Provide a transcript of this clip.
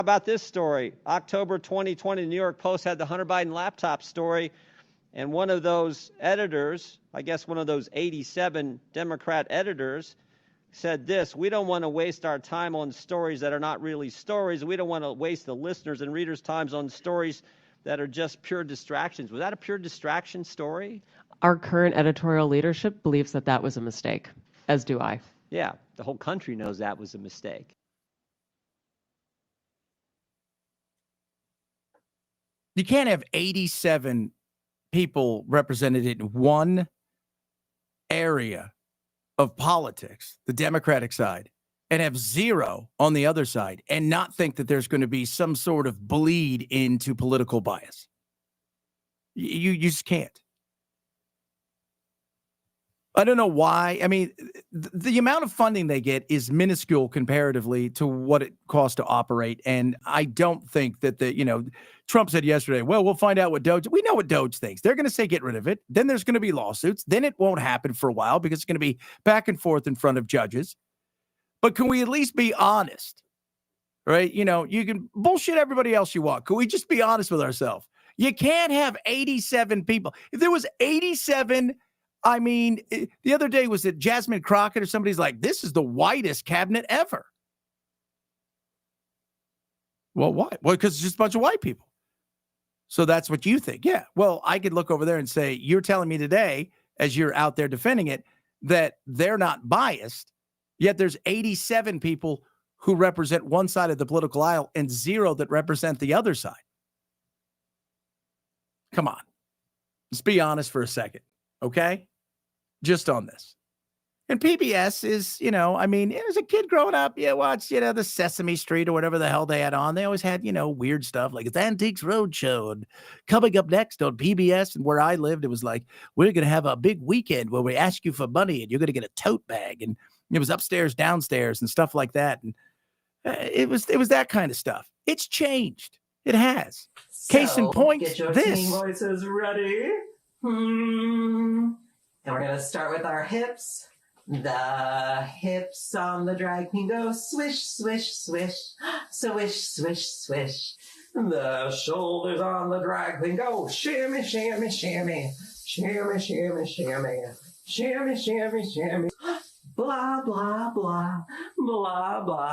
about this story? October 2020, the New York Post had the Hunter Biden laptop story, and one of those editors, I guess one of those 87 Democrat editors, said this: we don't want to waste our time on stories that are not really stories. We don't want to waste the listeners' and readers' times on stories that are just pure distractions. Was that a pure distraction story? Our current editorial leadership believes that that was a mistake, as do I. Yeah, the whole country knows that was a mistake. You can't have 87 people represented in one area of politics, the Democratic side, and have zero on the other side and not think that there's going to be some sort of bleed into political bias. You just can't. I don't know why. I mean, the amount of funding they get is minuscule comparatively to what it costs to operate. And I don't think that Trump said yesterday, well, we'll find out what Doge, we know what Doge thinks. They're going to say, get rid of it. Then there's going to be lawsuits. Then it won't happen for a while because it's going to be back and forth in front of judges. But can we at least be honest? Right? You can bullshit everybody else you want. Can we just be honest with ourselves? You can't have 87 people. If there was 87, I mean, the other day was it Jasmine Crockett or somebody's like, this is the whitest cabinet ever. Well, why? Well, because it's just a bunch of white people. So that's what you think. Yeah. Well, I could look over there and say, you're telling me today, as you're out there defending it, that they're not biased, yet there's 87 people who represent one side of the political aisle and zero that represent the other side. Come on. Let's be honest for a second. Okay? Just on this. And PBS is, as a kid growing up, you watch, the Sesame Street or whatever the hell they had on. They always had, weird stuff like it's Antiques Roadshow. And coming up next on PBS, and where I lived, it was like, we're going to have a big weekend where we ask you for money and you're going to get a tote bag. And it was upstairs, downstairs and stuff like that. And it was that kind of stuff. It's changed. It has. So, case in point, get your this. Teen voices ready. And we're going to start with our hips. The hips on the drag queen go swish, swish, swish. Swish, swish, swish. The shoulders on the drag queen go shimmy, shimmy, shimmy. Shimmy, shimmy, shimmy. Shimmy, shimmy, shimmy. Blah, blah, blah. Blah, blah.